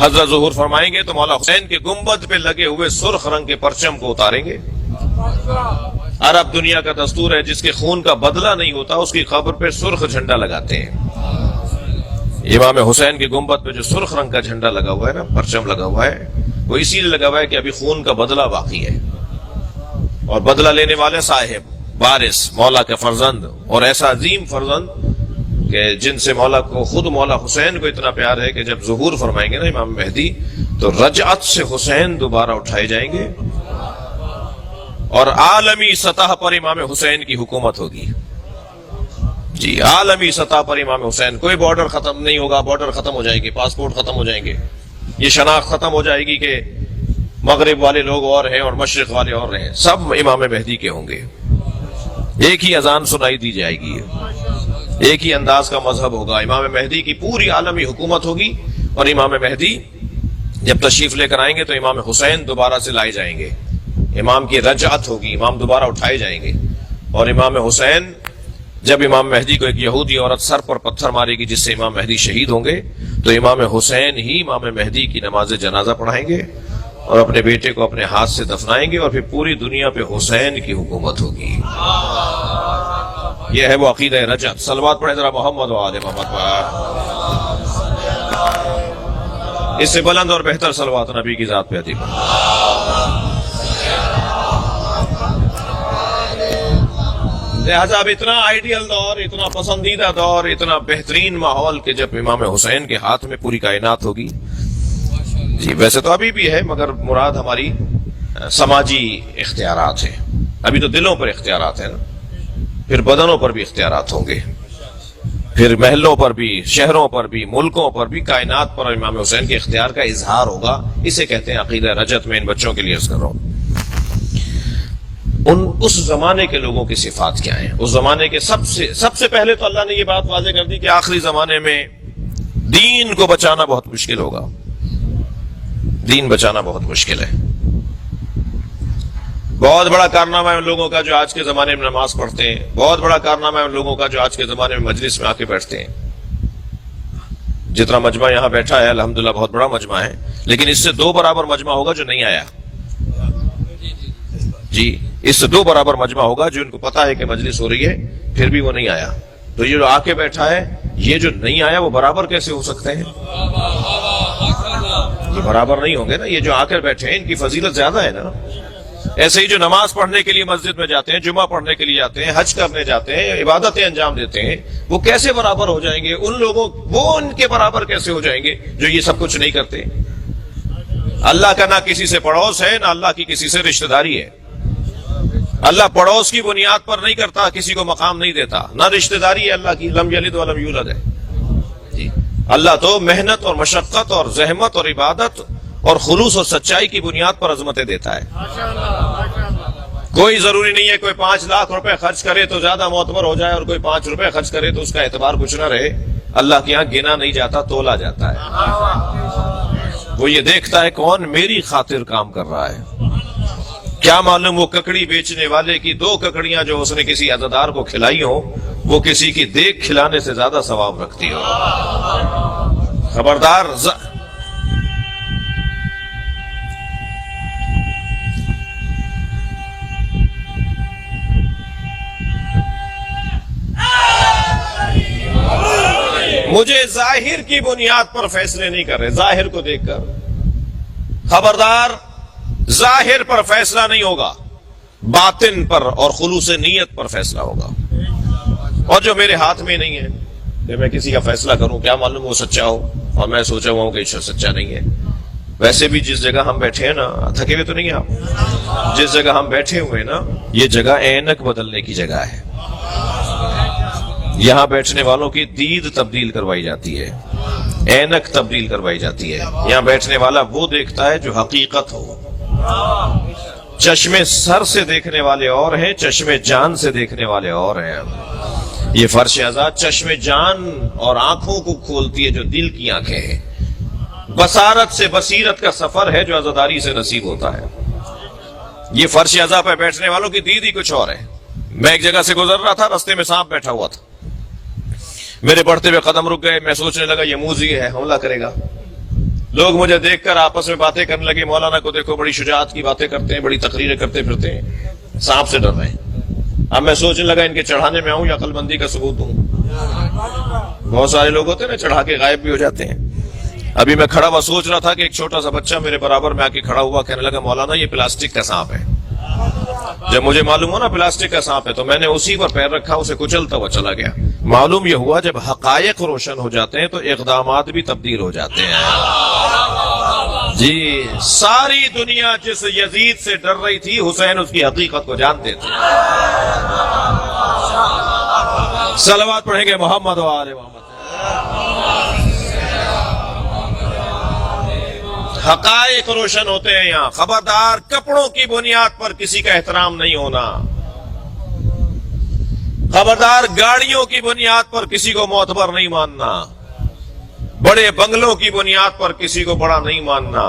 حضرت ظہور فرمائیں گے تو مولا حسین کے گنبد پہ لگے ہوئے سرخ رنگ کے پرچم کو اتاریں گے۔ عرب دنیا کا دستور ہے، جس کے خون کا بدلہ نہیں ہوتا اس کی قبر پہ سرخ جھنڈا لگاتے ہیں۔ امام حسین کے گنبد پہ جو سرخ رنگ کا جھنڈا لگا ہوا ہے نا، پرچم لگا ہوا ہے، وہ اسی لیے لگا ہوا ہے کہ ابھی خون کا بدلہ باقی ہے، اور بدلہ لینے والے صاحب وارث مولا کے فرزند، اور ایسا عظیم فرزند کہ جن سے مولا کو، خود مولا حسین کو اتنا پیار ہے کہ جب ظہور فرمائیں گے نا امام مہدی تو رجعت سے حسین دوبارہ اٹھائے جائیں گے، اور عالمی سطح پر امام حسین کی حکومت ہوگی۔ جی عالمی سطح پر امام حسین، کوئی بارڈر ختم نہیں ہوگا، بارڈر ختم ہو جائے گی، پاسپورٹ ختم ہو جائیں گے، یہ شناخت ختم ہو جائے گی کہ مغرب والے لوگ اور ہیں اور مشرق والے اور ہیں، سب امام مہدی کے ہوں گے۔ ایک ہی اذان سنائی دی جائے گی، ایک ہی انداز کا مذہب ہوگا، امام مہدی کی پوری عالمی حکومت ہوگی، اور امام مہدی جب تشریف لے کر آئیں گے تو امام حسین دوبارہ سے لائے جائیں گے، امام کی رجعت ہوگی، امام دوبارہ اٹھائے جائیں گے، اور امام حسین جب امام مہدی کو ایک یہودی عورت سر پر پتھر مارے گی جس سے امام مہدی شہید ہوں گے، تو امام حسین ہی امام مہدی کی نماز جنازہ پڑھائیں گے اور اپنے بیٹے کو اپنے ہاتھ سے دفنائیں گے، اور پھر پوری دنیا پہ حسین کی حکومت ہوگی۔ یہ ہے وہ عقیدہ رجعت۔ صلوات پڑھیں ذرا محمد و آل محمد پر۔ اس سے بلند اور بہتر صلوات نبی کی ذات پہ عطا فرمائے۔ لہذا اب اتنا آئیڈیل دور، اتنا پسندیدہ دور، اتنا بہترین ماحول کہ جب امام حسین کے ہاتھ میں پوری کائنات ہوگی۔ جی ویسے تو ابھی بھی ہے، مگر مراد ہماری سماجی اختیارات ہیں، ابھی تو دلوں پر اختیارات ہیں نا، پھر بدنوں پر بھی اختیارات ہوں گے، پھر محلوں پر بھی، شہروں پر بھی، ملکوں پر بھی، کائنات پر امام حسین کے اختیار کا اظہار ہوگا۔ اسے کہتے ہیں عقیدہ رجعت۔ میں ان بچوں کے لیے عرض کر رہا ہوں، اس زمانے کے لوگوں کی صفات کیا ہیں۔ اس زمانے کے سب سے پہلے تو اللہ نے یہ بات واضح کر دی کہ آخری زمانے میں دین کو بچانا بہت مشکل ہوگا، دین بچانا بہت مشکل ہے۔ بہت بڑا کارنامہ ہے ان لوگوں کا جو آج کے زمانے میں نماز پڑھتے ہیں، بہت بڑا کارنامہ ہے ان لوگوں کا جو آج کے زمانے میں مجلس میں آ کے بیٹھتے ہیں۔ جتنا مجمع یہاں بیٹھا ہے الحمدللہ بہت بڑا مجمع ہے، لیکن اس سے 2 برابر مجمع ہوگا جو نہیں آیا۔ جی اس سے 2 برابر مجمع ہوگا جو ان کو پتا ہے کہ مجلس ہو رہی ہے پھر بھی وہ نہیں آیا۔ تو یہ جو آ کے بیٹھا ہے، یہ جو نہیں آیا وہ برابر کیسے ہو سکتے ہیں؟ یہ برابر نہیں ہوں گے نا، یہ جو آ کر بیٹھے ہیں ان کی فضیلت زیادہ ہے نا۔ ایسے ہی جو نماز پڑھنے کے لیے مسجد میں جاتے ہیں، جمعہ پڑھنے کے لیے جاتے ہیں، حج کرنے جاتے ہیں، عبادتیں انجام دیتے ہیں، وہ کیسے برابر ہو جائیں گے ان لوگوں، وہ ان کے برابر کیسے ہو جائیں گے جو یہ سب کچھ نہیں کرتے؟ اللہ کا نہ کسی سے پڑوس ہے، نہ اللہ کی کسی سے رشتہ داری ہے۔ اللہ پڑوس کی بنیاد پر نہیں کرتا، کسی کو مقام نہیں دیتا، نہ رشتہ داری ہے اللہ کی، لم یلد ولم یولد ہے۔ جی اللہ تو محنت اور مشقت اور زحمت اور عبادت اور خلوص اور سچائی کی بنیاد پر عظمتیں دیتا ہے۔ کوئی ضروری نہیں ہے کوئی 5 لاکھ روپے خرچ کرے تو زیادہ معتبر ہو جائے، اور کوئی 5 روپے خرچ کرے تو اس کا اعتبار کچھ نہ رہے۔ اللہ کے یہاں گنا نہیں جاتا، تولا جاتا ہے۔ وہ یہ دیکھتا ہے کون میری خاطر کام کر رہا ہے۔ کیا معلوم وہ ککڑی بیچنے والے کی 2 ککڑیاں جو اس نے کسی عزادار کو کھلائی ہوں، وہ کسی کی دیکھ کھلانے سے زیادہ ثواب رکھتی ہو۔ خبردار مجھے ظاہر کی بنیاد پر فیصلے نہیں کر رہے، ظاہر کو دیکھ کر۔ خبردار ظاہر پر فیصلہ نہیں ہوگا، باطن پر اور خلوص نیت پر فیصلہ ہوگا۔ اور جو میرے ہاتھ میں نہیں ہے کہ میں کسی کا فیصلہ کروں، کیا معلوم وہ سچا ہو اور میں سوچا ہوا ہوں کہ سچا نہیں ہے۔ ویسے بھی جس جگہ ہم بیٹھے ہیں نا، تھکے ہوئے تو نہیں آپ؟ جس جگہ ہم بیٹھے ہوئے نا، یہ جگہ اینک بدلنے کی جگہ ہے۔ یہاں بیٹھنے والوں کی دید تبدیل کروائی جاتی ہے، اینک تبدیل کروائی جاتی ہے۔ یہاں بیٹھنے والا وہ دیکھتا ہے جو حقیقت ہو۔ چشمے سر سے دیکھنے والے اور ہیں، چشمے جان سے دیکھنے والے اور ہیں۔ یہ فرش آزاد چشمے جان اور آنکھوں کو کھولتی ہے جو دل کی آنکھیں ہیں۔ بصارت سے بصیرت کا سفر ہے جو عزاداری سے نصیب ہوتا ہے۔ یہ فرش عزا پہ بیٹھنے والوں کی دید ہی کچھ اور ہے۔ میں ایک جگہ سے گزر رہا تھا، رستے میں سانپ بیٹھا ہوا تھا، میرے بڑھتے ہوئے قدم رک گئے، میں سوچنے لگا یہ موذی ہے، حملہ کرے گا۔ لوگ مجھے دیکھ کر آپس میں باتیں کرنے لگے، مولانا کو دیکھو بڑی شجاعت کی باتیں کرتے ہیں، بڑی تقریریں کرتے پھرتے ہیں، سانپ سے ڈر رہے ہیں۔ اب میں سوچنے لگا ان کے چڑھانے میں آؤں یا عقل مندی کا ثبوت دوں۔ بہت سارے لوگ ہوتے ہیں نا چڑھا کے غائب بھی ہو جاتے ہیں۔ ابھی میں کھڑا ہوا سوچ رہا تھا کہ ایک چھوٹا سا بچہ میرے برابر میں آ کے کھڑا ہوا، کہنے لگا مولانا یہ پلاسٹک کا سانپ ہے۔ جب مجھے معلوم ہوا نا پلاسٹک کا سانپ ہے تو میں نے اسی پر پیر رکھا، اسے کچلتا ہوا چلا گیا۔ معلوم یہ ہوا جب حقائق روشن ہو جاتے ہیں تو اقدامات بھی تبدیل ہو جاتے ہیں۔ جی ساری دنیا جس یزید سے ڈر رہی تھی، حسین اس کی حقیقت کو جانتے تھے۔ صلوات پڑھیں گے محمد و آل محمد۔ حقائق روشن ہوتے ہیں یہاں۔ خبردار کپڑوں کی بنیاد پر کسی کا احترام نہیں ہونا، خبردار گاڑیوں کی بنیاد پر کسی کو معتبر نہیں ماننا، بڑے بنگلوں کی بنیاد پر کسی کو بڑا نہیں ماننا۔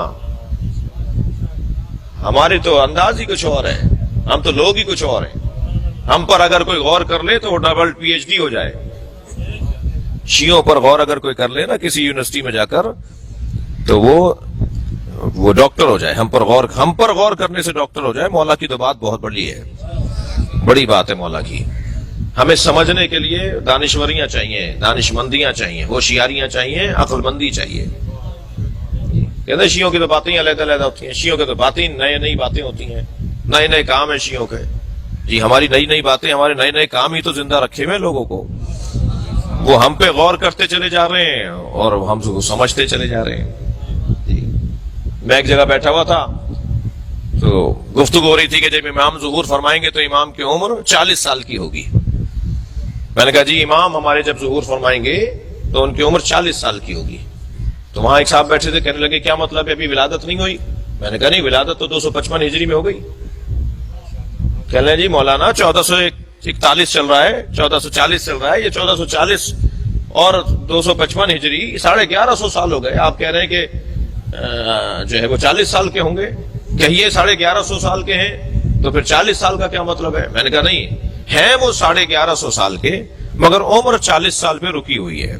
ہمارے تو انداز ہی کچھ اور ہے، ہم تو لوگ ہی کچھ اور ہیں۔ ہم پر اگر کوئی غور کر لے تو وہ ڈبل پی ایچ ڈی ہو جائے۔ شیعوں پر غور اگر کوئی کر لے نا کسی یونیورسٹی میں جا کر تو وہ ڈاکٹر ہو جائے۔ ہم پر غور کرنے سے ڈاکٹر ہو جائے۔ مولا کی تو بات بہت بڑی ہے، بڑی بات ہے مولا کی۔ ہمیں سمجھنے کے لیے دانشوریاں چاہیے، دانشمندیاں چاہیے، ہوشیاریاں چاہیے، عقل مندی چاہیے۔ کہتے ہیں شیعوں کی تو باتیں علیحدہ علیحدہ ہوتی ہیں، شیعوں کی تو باتیں نئی باتیں ہوتی ہیں، نئے نئے کام ہیں شیعوں کے۔ جی ہماری نئی باتیں، ہمارے نئے کام ہی تو زندہ رکھے ہوئے لوگوں کو۔ وہ ہم پہ غور کرتے چلے جا رہے ہیں اور ہم کو سمجھتے چلے جا رہے ہیں۔ میں ایک جگہ بیٹھا ہوا تھا تو گفتگو ہو رہی تھی کہ جب امام ظہور فرمائیں گے تو امام کی عمر 40 سال کی ہوگی۔ میں نے کہا جی امام ہمارے جب ظہور فرمائیں گے تو ان کی عمر 40 سال کی ہوگی۔ تو وہاں ایک صاحب بیٹھے تھے، کہنے لگے کیا مطلب ہے ابھی ولادت نہیں ہوئی؟ میں نے کہا نہیں، ولادت تو 255 ہجری میں ہو گئی۔ کہنے لگے جی مولانا 1441 چل رہا ہے، 1440 چل رہا ہے، یہ 1440 اور 255 ہجری 1150 سال ہو گئے۔ آپ کہہ رہے ہیں کہ جو ہے وہ 40 سال کے ہوں گے، کہیے 1150 سال کے ہیں تو پھر 40 سال کا کیا مطلب ہے؟ میں نے کہا نہیں، ہیں وہ 1150 سال کے مگر عمر 40 سال پہ رکی ہوئی ہے۔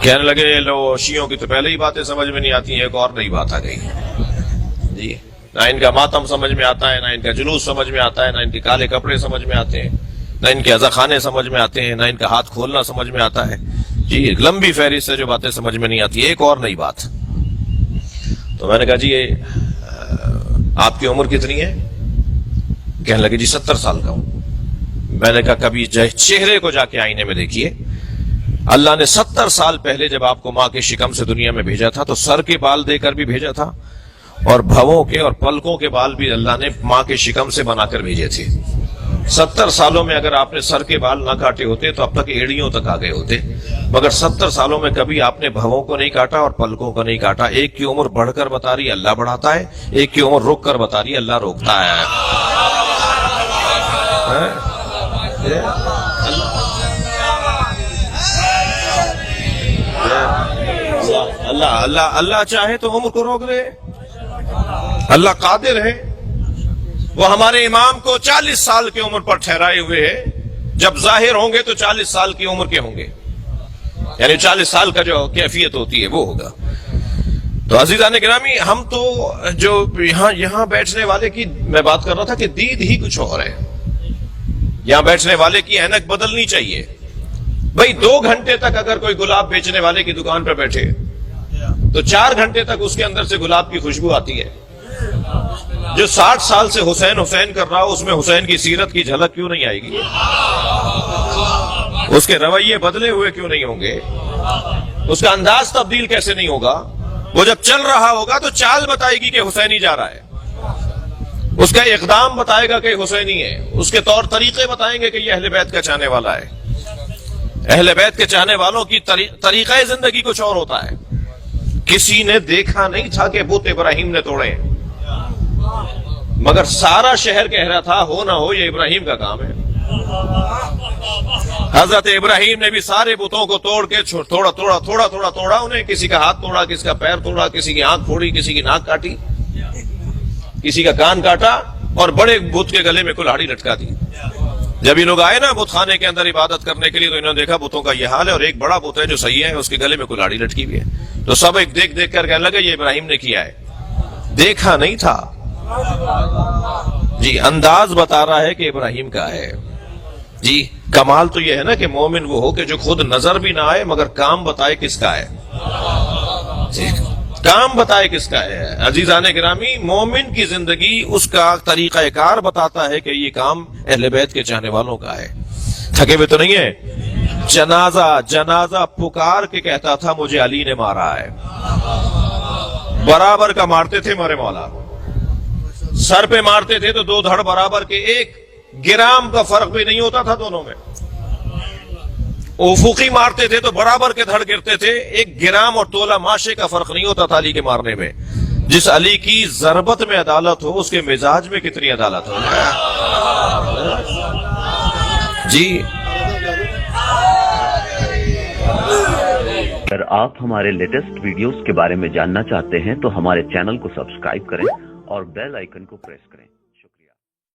کہنے لگے لو شیعوں کی تو پہلے ہی باتیں سمجھ میں نہیں آتی ہیں، ایک اور نئی بات آ گئی جی، نہ ان کا ماتم سمجھ میں آتا ہے، نہ ان کا جلوس سمجھ میں آتا ہے، نہ ان کے کالے کپڑے سمجھ میں آتے ہیں، نہ ان کے عزاخانے سمجھ میں آتے ہیں، نہ ان کا ہاتھ کھولنا سمجھ میں آتا ہے۔ جی لمبی فہرست سے جو باتیں سمجھ میں نہیں آتی، ایک اور نئی بات۔ تو میں نے کہا جی آپ کی عمر کتنی ہے؟ کہنے لگے جی 70 سال کا ہوں۔ میں نے کہا کبھی چہرے کو جا کے آئینے میں دیکھیے، اللہ نے 70 سال پہلے جب آپ کو ماں کے شکم سے دنیا میں بھیجا تھا تو سر کے بال دے کر بھی بھیجا تھا اور بھووں کے اور پلکوں کے بال بھی اللہ نے ماں کے شکم سے بنا کر بھیجے تھے۔ 70 سالوں میں اگر آپ نے سر کے بال نہ کاٹے ہوتے تو اب تک ایڑیوں تک آ گئے ہوتے، مگر 70 سالوں میں کبھی آپ نے بھووں کو نہیں کاٹا اور پلکوں کو نہیں کاٹا۔ ایک کی عمر بڑھ کر بتا رہی اللہ بڑھاتا ہے، ایک کی عمر رک کر بتا رہی اللہ روکتا ہے۔ اللہ چاہے تو عمر کو روک دے، اللہ قادر ہے۔ وہ ہمارے امام کو 40 سال کی عمر پر ٹھہرائے ہوئے ہے، جب ظاہر ہوں گے تو 40 سال کی عمر کے ہوں گے، یعنی 40 سال کا جو کیفیت ہوتی ہے وہ ہوگا۔ تو عزیزان گرامی، ہم تو جو یہاں بیٹھنے والے کی میں بات کر رہا تھا کہ دید ہی کچھ اور ہے۔ یہاں بیٹھنے والے کی اینک بدلنی چاہیے۔ بھئی 2 گھنٹے تک اگر کوئی گلاب بیچنے والے کی دکان پہ بیٹھے تو 4 گھنٹے تک اس کے اندر سے گلاب کی خوشبو آتی ہے۔ جو 60 سال سے حسین کر رہا ہو اس میں حسین کی سیرت کی جھلک کیوں نہیں آئے گی؟ اس کے رویے بدلے ہوئے کیوں نہیں ہوں گے؟ اس کا انداز تبدیل کیسے نہیں ہوگا؟ وہ جب چل رہا ہوگا تو چال بتائے گی کہ حسینی جا رہا ہے، اس کا اقدام بتائے گا کہ حسینی ہے، اس کے طور طریقے بتائیں گے کہ یہ اہل بیت کا چاہنے والا ہے۔ اہل بیت کے چاہنے والوں کی طریقہ زندگی کچھ اور ہوتا ہے۔ کسی نے دیکھا نہیں تھا کہ بت ابراہیم نے توڑے، مگر سارا شہر کہہ رہا تھا ہو نہ ہو یہ ابراہیم کا کام ہے۔ حضرت ابراہیم نے بھی سارے بتوں کو توڑ کے تھوڑا توڑا انہیں، کسی کا ہاتھ توڑا، کسی کا پیر توڑا، کسی کی آنکھ پھوڑی، کسی کی ناک کاٹی، کسی کا کان کاٹا اور بڑے بت کے گلے میں کلہاڑی لٹکا دی۔ جب یہ لوگ آئے نا بت خانے کے اندر عبادت کرنے کے لیے تو انہوں نے دیکھا بتوں کا یہ حال ہے، اور ایک بڑا بت ہے جو صحیح ہے، اس کے گلے میں کلاڑی لٹکی ہوئی ہے. تو سب ایک دیکھ دیکھ کر کہنے لگے یہ ابراہیم نے کیا ہے. دیکھا نہیں تھا جی، انداز بتا رہا ہے کہ ابراہیم کا ہے. جی کمال تو یہ ہے نا کہ مومن وہ ہو کہ جو خود نظر بھی نہ آئے مگر کام بتائے کس کا ہے. جی کام بتائے کس کا ہے. عزیزان گرامی، مومن کی زندگی اس کا طریقہ کار بتاتا ہے کہ یہ کام اہل بیت کے چاہنے والوں کا ہے. تھکے ہوئے تو نہیں ہے. جنازہ پکار کے کہتا تھا مجھے علی نے مارا ہے. برابر کا مارتے تھے ہمارے مولا، سر پہ مارتے تھے تو دو دھڑ برابر کے، ایک گرام کا فرق بھی نہیں ہوتا تھا دونوں میں. افقی مارتے تھے تو برابر کے دھڑ گرتے تھے، ایک گرام اور تولہ ماشے کا فرق نہیں ہوتا تھا علی کے مارنے میں. جس علی کی ضربت میں عدالت ہو اس کے مزاج میں کتنی عدالت ہو. جی اگر آپ ہمارے لیٹسٹ ویڈیوز کے بارے میں جاننا چاہتے ہیں تو ہمارے چینل کو سبسکرائب کریں اور بیل آئیکن کو پریس کریں.